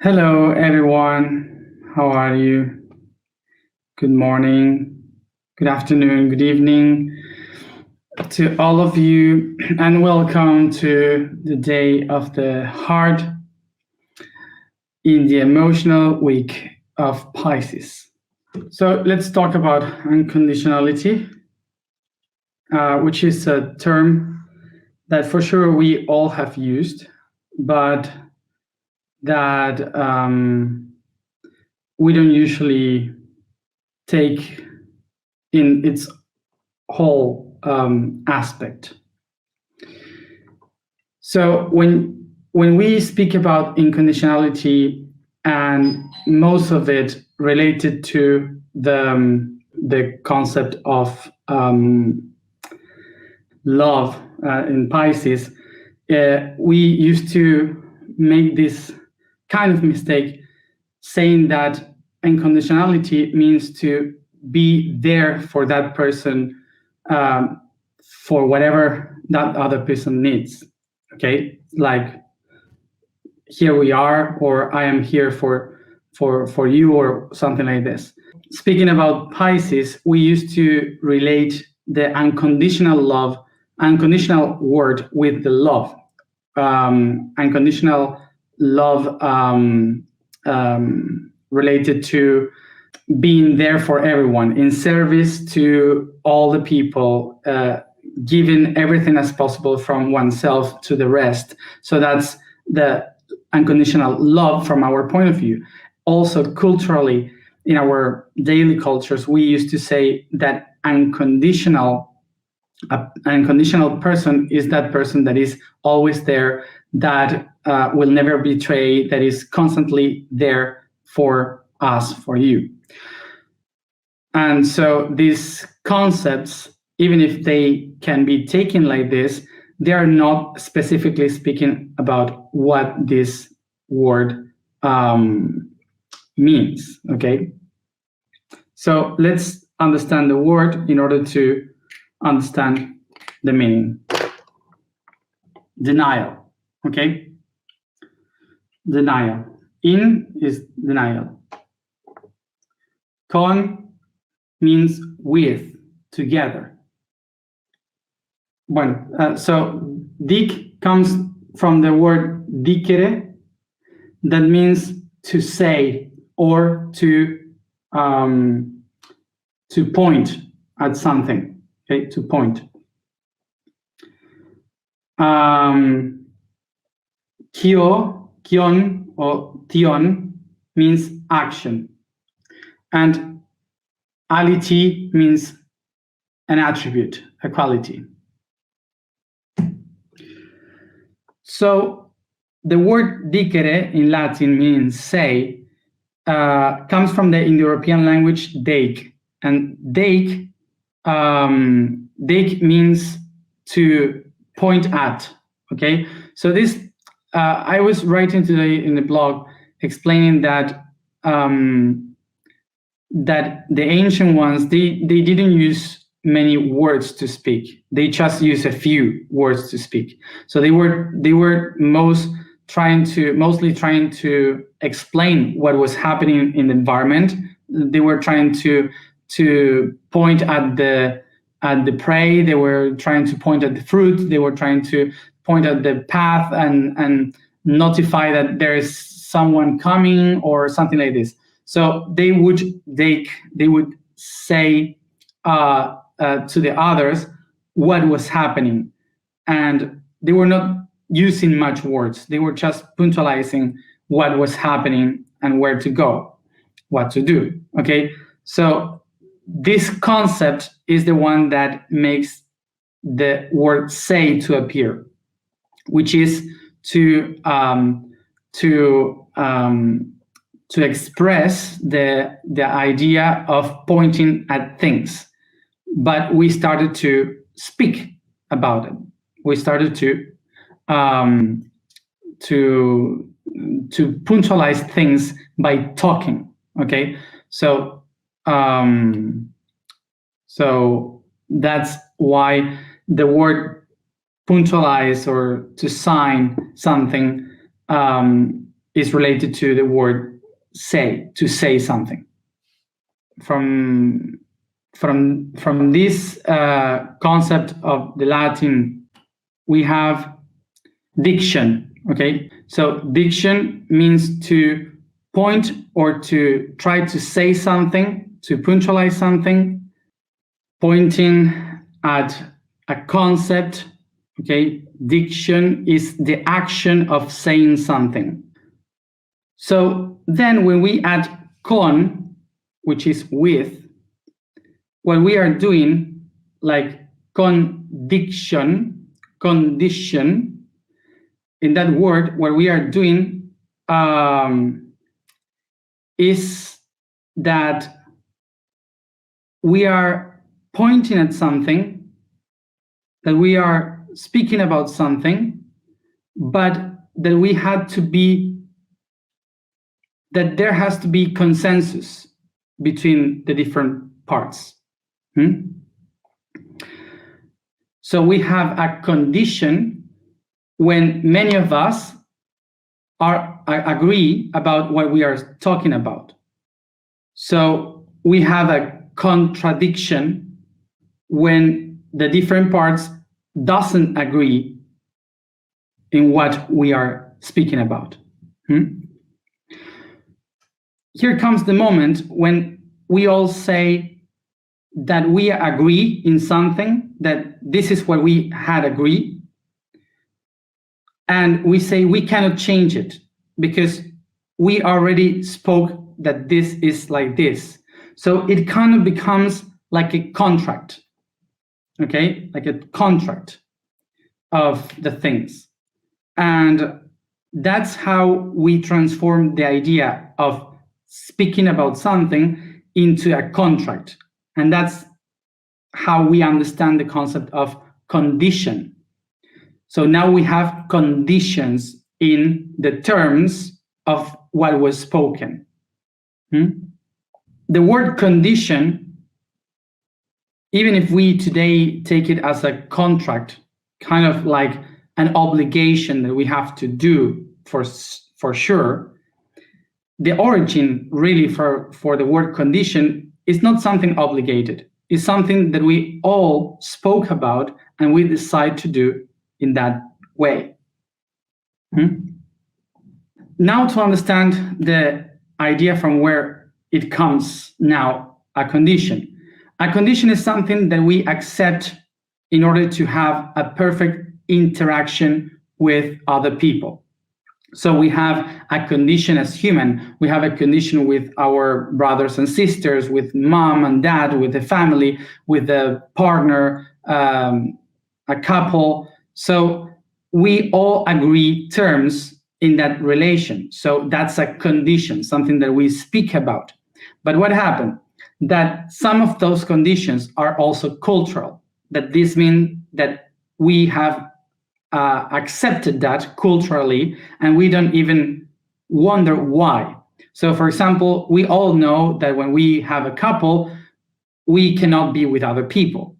Hello, everyone. How are you? Good morning, good afternoon, good evening to all of you, and welcome to the day of the heart in the emotional week of Pisces. So let's talk about unconditionality, which is a term that for sure we all have used, but that we don't usually take in its whole aspect. So when we speak about unconditionality, and most of it related to the concept of love in Pisces, we used to make this kind of mistake, saying that unconditionality means to be there for that person for whatever that other person needs. Okay, like here we are, or I am here for you, or something like this. Speaking about Pisces, we used to relate the unconditional love, unconditional word with the love. Unconditional love related to being there for everyone, in service to all the people, giving everything as possible from oneself to the rest. So that's the unconditional love from our point of view. Also, culturally, in our daily cultures, we used to say that an unconditional person is that person that is always there, that will never betray, that is constantly there for us, for you. And so these concepts, even if they can be taken like this, they are not specifically speaking about what this word means, okay? So let's understand the word in order to understand the meaning. Denial, okay? Denial. In is denial. Con means with, together. Bueno, so dic comes from the word dicere, that means to say or to point at something, okay, to point. Kion or tion means action, and ality means an attribute, a quality. So the word dicere in Latin means say, comes from the Indo-European language deic, and deic means to point at, okay? So this, I was writing today in the blog explaining that that the ancient ones, they didn't use many words to speak. They just used a few words to speak. So they were mostly trying to explain what was happening in the environment. They were trying to point at the prey. They were trying to point at the fruit. They were trying to point at the path and notify that there is someone coming or something like this. So they would say to the others what was happening, and they were not using much words. They were just puntualizing what was happening and where to go, what to do. Okay, so this concept is the one that makes the word say to appear, which is to express the idea of pointing at things. But we started to speak about it. We started to puntualize things by talking. Okay, so that's why the word puntualize or to sign something is related to the word say, to say something. From this concept of the Latin, we have diction, okay? So diction means to point or to try to say something, to punctualize something, pointing at a concept, okay? Diction is the action of saying something. So then when we add con, which is with, what we are doing, like condition, in that word, what we are doing is that we are pointing at something, that we are speaking about something, but that we had to be, that there has to be consensus between the different parts. So we have a condition when many of us agree about what we are talking about. So we have a contradiction when the different parts doesn't agree in what we are speaking about. Here comes the moment when we all say that we agree in something, that this is what we had agreed, and we say we cannot change it because we already spoke that this is like this. So it kind of becomes like a contract, okay? Like a contract of the things. And that's how we transform the idea of speaking about something into a contract. And that's how we understand the concept of condition. So now we have conditions in the terms of what was spoken. The word condition, even if we today take it as a contract, kind of like an obligation that we have to do for sure, the origin really for the word condition is not something obligated. It's something that we all spoke about and we decide to do in that way. Now to understand the idea from where it comes now, a condition. A condition is something that we accept in order to have a perfect interaction with other people. So we have a condition as human, we have a condition with our brothers and sisters, with mom and dad, with the family, with the partner, a couple. So we all agree terms in that relation. So that's a condition, something that we speak about. But what happened? That some of those conditions are also cultural. That this means that we have accepted that culturally, and we don't even wonder why. So, for example, we all know that when we have a couple, we cannot be with other people.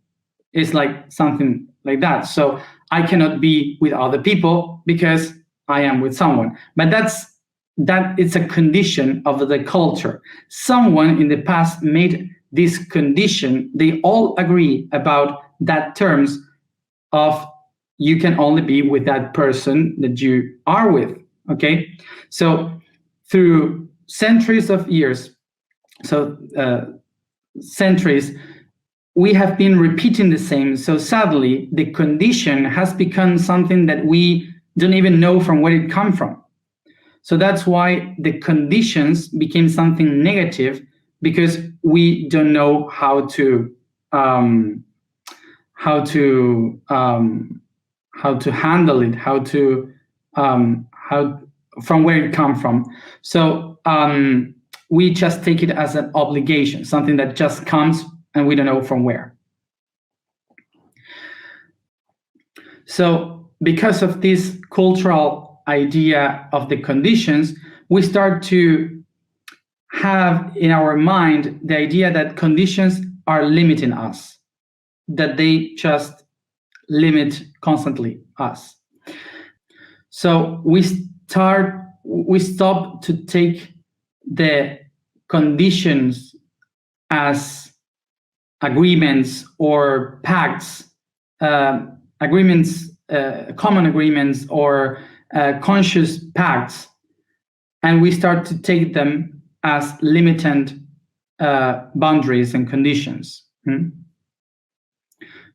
It's like something like that. So I cannot be with other people because I am with someone. But that it's a condition of the culture. Someone in the past made this condition. They all agree about that terms of you can only be with that person that you are with, okay? So through centuries of years, centuries, we have been repeating the same. So sadly, the condition has become something that we don't even know from where it comes from. So that's why the conditions became something negative, because we don't know how to handle it, from where it comes from. So we just take it as an obligation, something that just comes and we don't know from where. So because of this cultural idea of the conditions, we start to have in our mind the idea that conditions are limiting us, that they just limit constantly us. So we start we stop to take the conditions as agreements or pacts, agreements, common agreements or conscious pacts, and we start to take them as limited boundaries and conditions.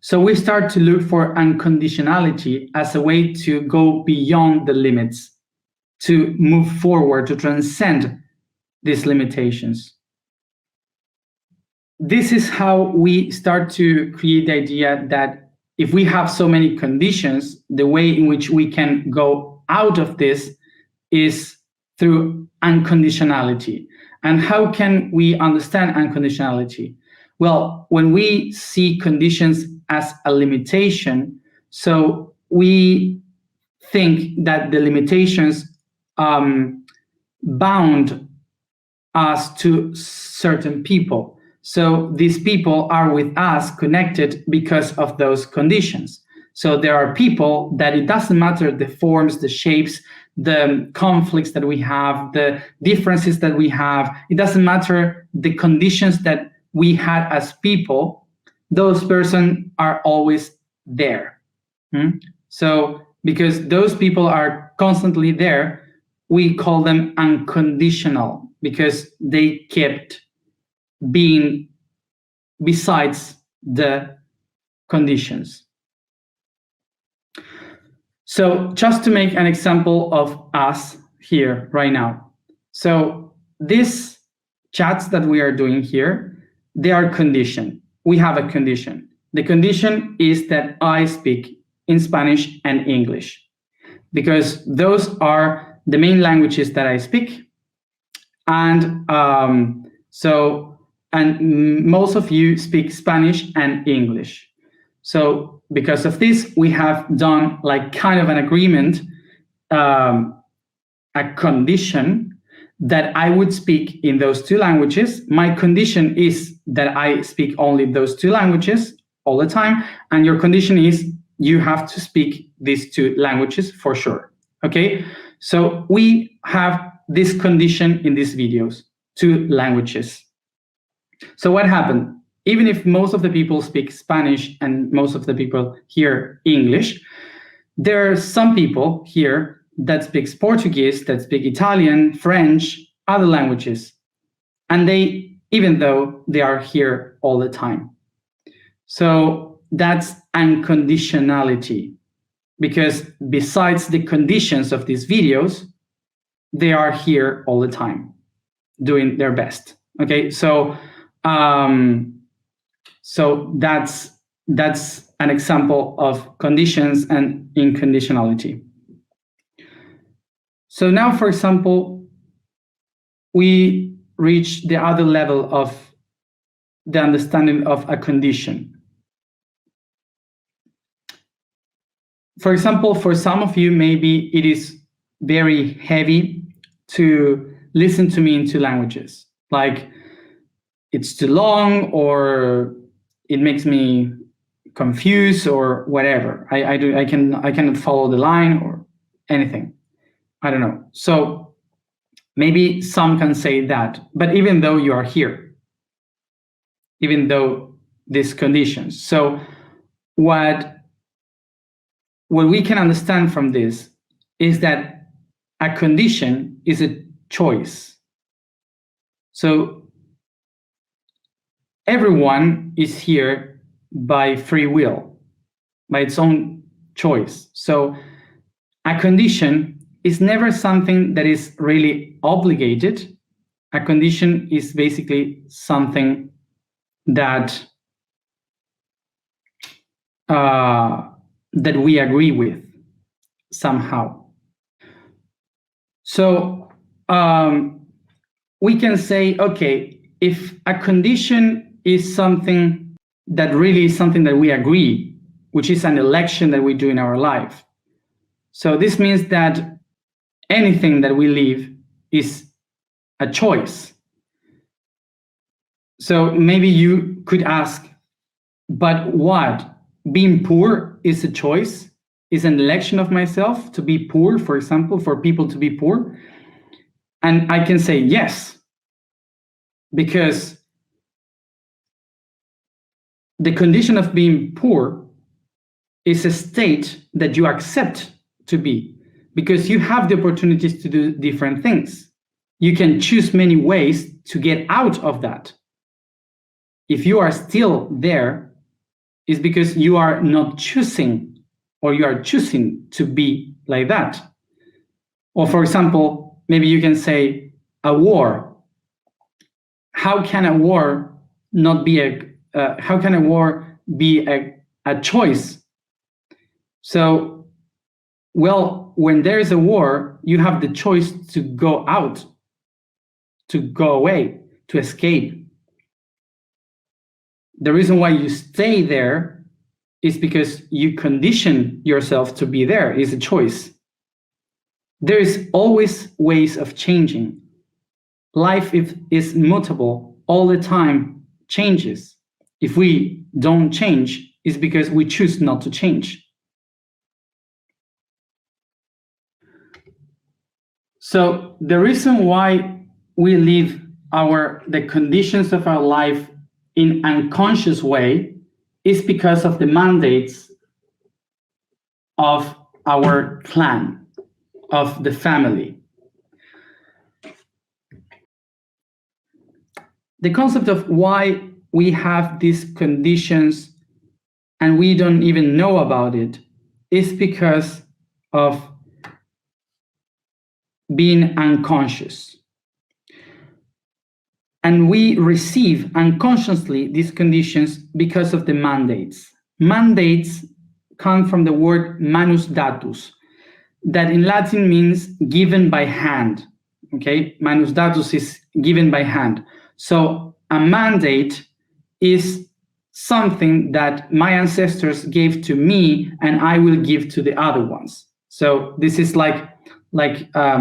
So we start to look for unconditionality as a way to go beyond the limits, to move forward, to transcend these limitations. This is how we start to create the idea that if we have so many conditions, the way in which we can go out of this is through unconditionality. And how can we understand unconditionality? Well, when we see conditions as a limitation, so we think that the limitations bound us to certain people. So these people are with us connected because of those conditions. So there are people that it doesn't matter the forms, the shapes, the conflicts that we have, the differences that we have. It doesn't matter the conditions that we had as people. Those persons are always there. So because those people are constantly there, we call them unconditional because they kept being besides the conditions. So just to make an example of us here right now. So these chats that we are doing here, they are conditioned. We have a condition. The condition is that I speak in Spanish and English because those are the main languages that I speak. And most of you speak Spanish and English. So because of this, we have done like kind of an agreement, a condition that I would speak in those two languages. My condition is that I speak only those two languages all the time. And your condition is you have to speak these two languages for sure. Okay, so we have this condition in these videos, 2 languages. So what happened? Even if most of the people speak Spanish and most of the people hear English, there are some people here that speaks Portuguese, that speak Italian, French, other languages. And they, even though they are here all the time. So that's unconditionality. Because besides the conditions of these videos, they are here all the time, doing their best. Okay, so that's an example of conditions and unconditionality. So now, for example, we reach the other level of the understanding of a condition. For example, for some of you, maybe it is very heavy to listen to me in 2 languages. Like it's too long, or it makes me confused, or whatever. I cannot follow the line or anything. I don't know. So maybe some can say that, but even though you are here, even though these conditions. So what we can understand from this is that a condition is a choice. So everyone is here by free will, by its own choice. So a condition is never something that is really obligated. A condition is basically something that that we agree with somehow. So we can say, okay, if a condition is something that really is something that we agree, which is an election that we do in our life. So this means that anything that we live is a choice. So maybe you could ask, but what? Being poor is a choice? Is an election of myself to be poor, for example, for people to be poor? And I can say yes, because the condition of being poor is a state that you accept to be, because you have the opportunities to do different things. You can choose many ways to get out of that. If you are still there, it's because you are not choosing, or you are choosing to be like that. Or for example, maybe you can say a war. How can a war not be how can a war be a choice? So, well, when there is a war, you have the choice to go out, to go away, to escape. The reason why you stay there is because you condition yourself to be there. It's a choice. There is always ways of changing. Life is mutable, all the time changes. If we don't change, it's because we choose not to change. So the reason why we live the conditions of our life in unconscious way is because of the mandates of our clan, of the family. The concept of why we have these conditions and we don't even know about it is because of being unconscious. And we receive unconsciously these conditions because of the mandates. Mandates come from the word manus datus, that in Latin means given by hand. Okay, manus datus is given by hand. So a mandate is something that my ancestors gave to me and I will give to the other ones. So this is like a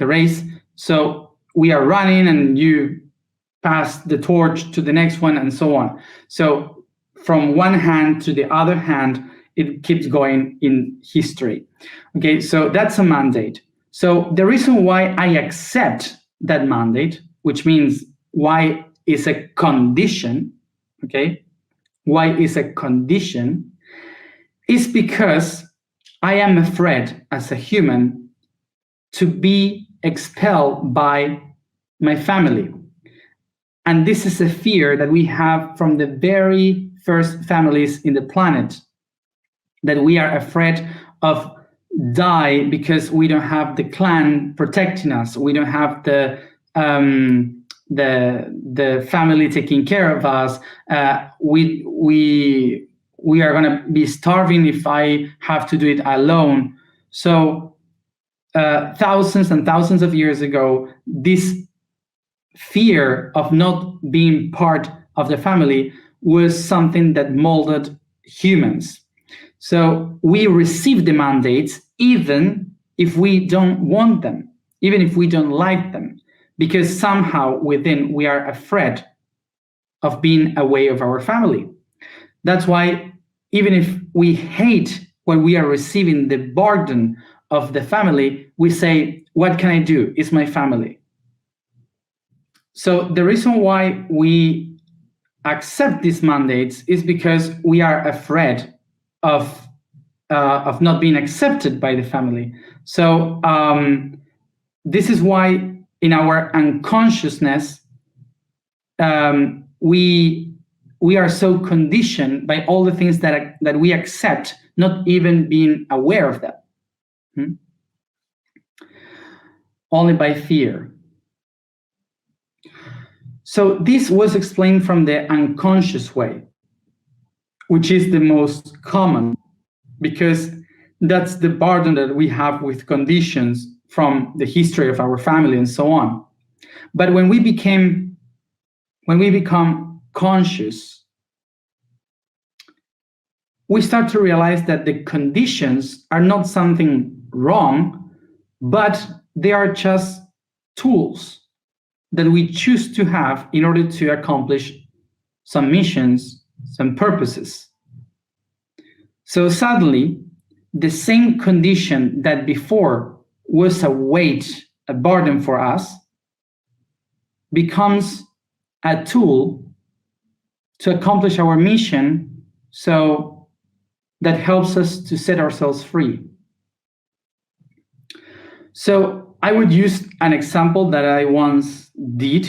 race. So we are running and you pass the torch to the next one and so on. So from one hand to the other hand, it keeps going in history. Okay, so that's a mandate. So the reason why I accept that mandate, which means why is a condition, okay? Why is a condition, is because I am afraid as a human to be expelled by my family. And this is a fear that we have from the very first families in the planet, that we are afraid of die because we don't have the clan protecting us. We don't have the family taking care of us. We are going to be starving if I have to do it alone. So thousands and thousands of years ago, this fear of not being part of the family was something that molded humans. So we receive the mandates even if we don't want them, even if we don't like them, because somehow within we are afraid of being away of our family. That's why even if we hate what we are receiving, the burden of the family, we say, what can I do? It's my family. So the reason why we accept these mandates is because we are afraid of not being accepted by the family. So this is why in our unconsciousness, we are so conditioned by all the things that we accept, not even being aware of that. Only by fear. So this was explained from the unconscious way, which is the most common, because that's the burden that we have with conditions from the history of our family and so on. But when we become conscious, we start to realize that the conditions are not something wrong, but they are just tools that we choose to have in order to accomplish some missions, some purposes. So suddenly, the same condition that before was a weight, a burden for us, becomes a tool to accomplish our mission, so that helps us to set ourselves free. So I would use an example that I once did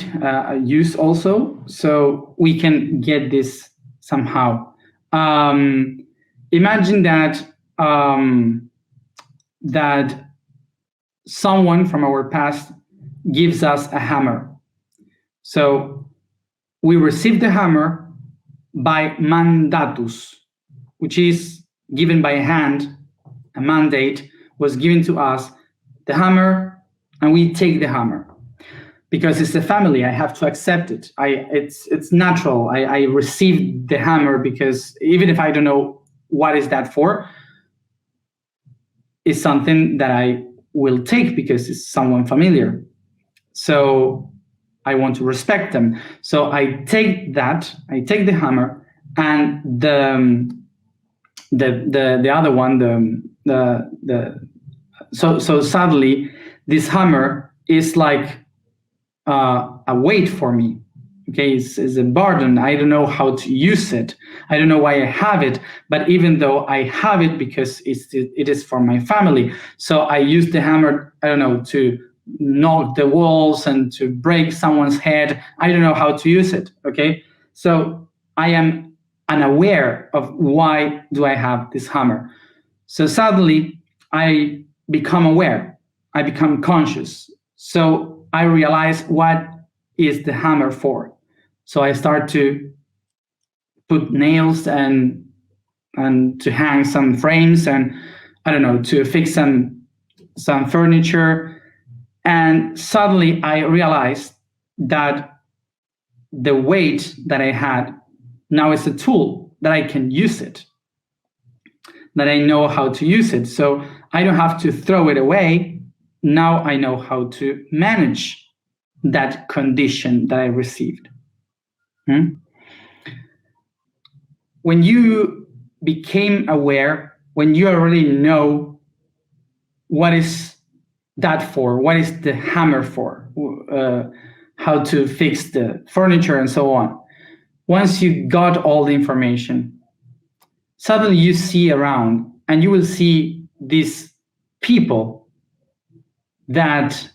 use also, so we can get this somehow. Imagine that that someone from our past gives us a hammer. So we receive the hammer by mandatus, which is given by a hand. A mandate was given to us, the hammer, and we take the hammer. Because it's a family, I have to accept it. It's natural. I received the hammer because even if I don't know what is that for, it's something that I will take because it's someone familiar. So I want to respect them. So I take the hammer, and the other one, so suddenly this hammer is like a weight for me. Okay, it's a burden. I don't know how to use it. I don't know why I have it, but even though I have it because it is for my family, so I use the hammer, I don't know, to knock the walls and to break someone's head. I don't know how to use it. Okay, so I am unaware of why do I have this hammer. So suddenly I become aware. I become conscious. So I realize what is the hammer for. So I start to put nails and to hang some frames, and I don't know, to fix some furniture. And suddenly I realized that the weight that I had now is a tool that I can use it, that I know how to use it. So I don't have to throw it away. Now I know how to manage that condition that I received. When you became aware, when you already know what is that for, what is the hammer for, how to fix the furniture and so on. Once you got all the information, suddenly you see around and you will see these people that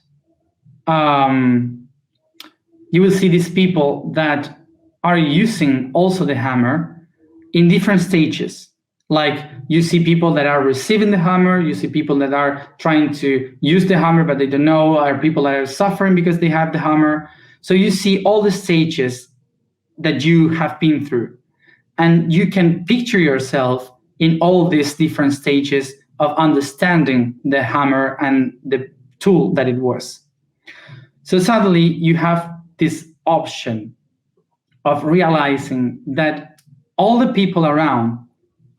are using also the hammer in different stages. Like you see people that are receiving the hammer, you see people that are trying to use the hammer but they don't know, or people that are suffering because they have the hammer. So you see all the stages that you have been through, and you can picture yourself in all these different stages of understanding the hammer and the tool that it was. So suddenly you have this option of realizing that all the people around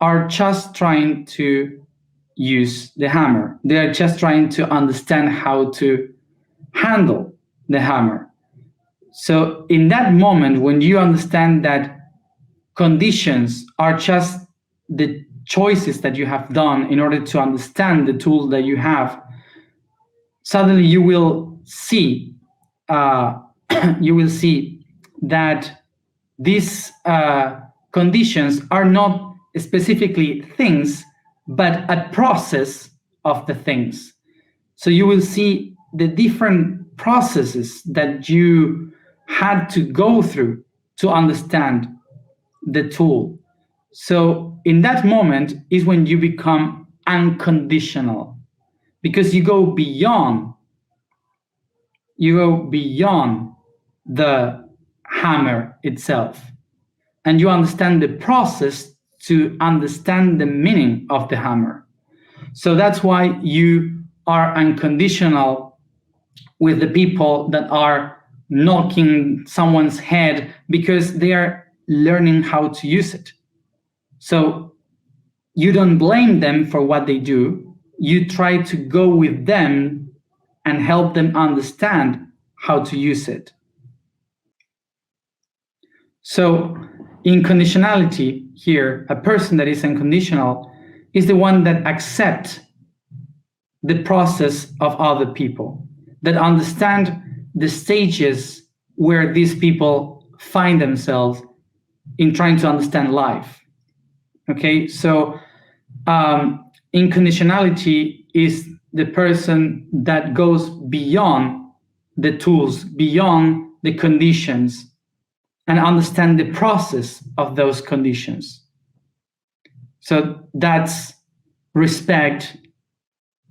are just trying to use the hammer. They are just trying to understand how to handle the hammer. So in that moment, when you understand that conditions are just the choices that you have done in order to understand the tool that you have, suddenly you will see that these conditions are not specifically things, but a process of the things. So you will see the different processes that you had to go through to understand the tool. So in that moment is when you become unconditional, because you go beyond the hammer itself, and you understand the process to understand the meaning of the hammer. So that's why you are unconditional with the people that are knocking someone's head because they are learning how to use it. So you don't blame them for what they do. You try to go with them and help them understand how to use it. So in conditionality here, a person that is unconditional is the one that accepts the process of other people, that understand the stages where these people find themselves in trying to understand life. Okay, so unconditionality is the person that goes beyond the tools, beyond the conditions, and understand the process of those conditions. So that's respect,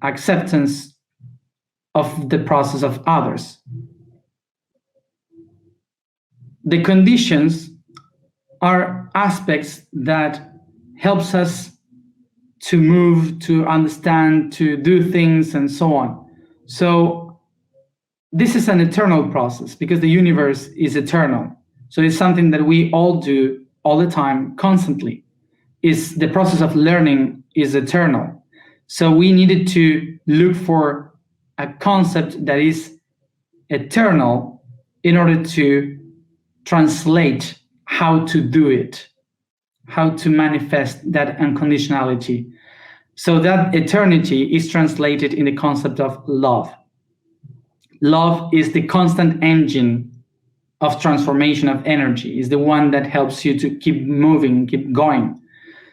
acceptance of the process of others. The conditions are aspects that helps us to move, to understand, to do things, and so on. So this is an eternal process because the universe is eternal. So it's something that we all do all the time, constantly. Is the process of learning is eternal. So we needed to look for a concept that is eternal in order to translate how to do it, how to manifest that unconditionality. So that eternity is translated in the concept of love. Love is the constant engine of transformation of energy, is the one that helps you to keep moving, keep going.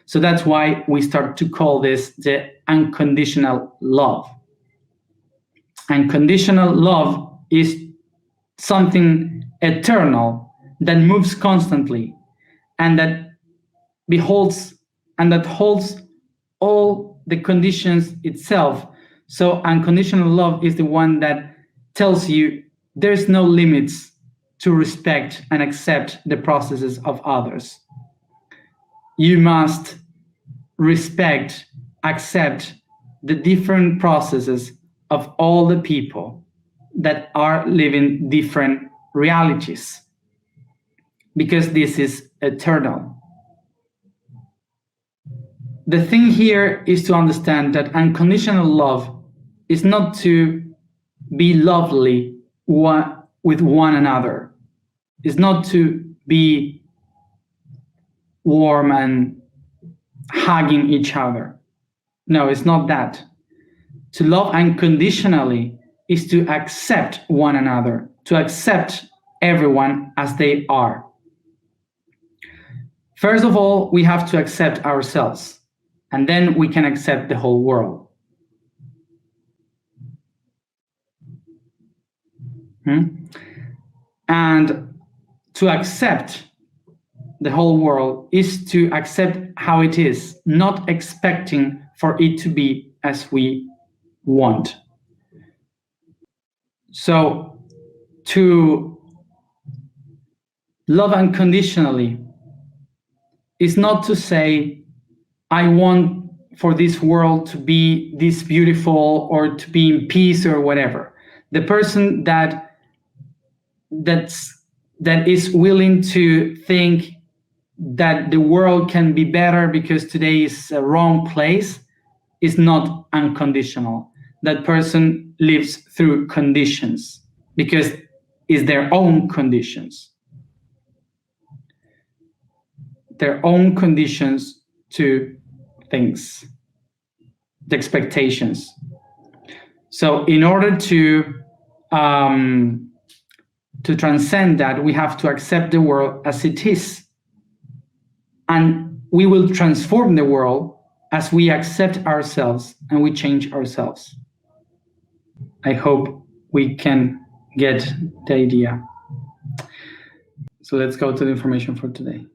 So that's why we start to call this the unconditional love. Unconditional love is something eternal that moves constantly and that beholds and that holds all the conditions itself. So unconditional love is the one that tells you there's no limits to respect and accept the processes of others. You must respect, accept the different processes of all the people that are living different realities, because this is eternal. The thing here is to understand that unconditional love is not to be lovely with one another. It's not to be warm and hugging each other. No, it's not that. To love unconditionally is to accept one another, to accept everyone as they are. First of all, we have to accept ourselves, and then we can accept the whole world. And to accept the whole world is to accept how it is, not expecting for it to be as we want. So to love unconditionally is not to say, I want for this world to be this beautiful or to be in peace or whatever. The person that is willing to think that the world can be better because today is a wrong place is not unconditional. That person lives through conditions because it's their own conditions. Their own conditions to things, the expectations. So in order to transcend that, we have to accept the world as it is. And we will transform the world as we accept ourselves and we change ourselves. I hope we can get the idea. So let's go to the information for today.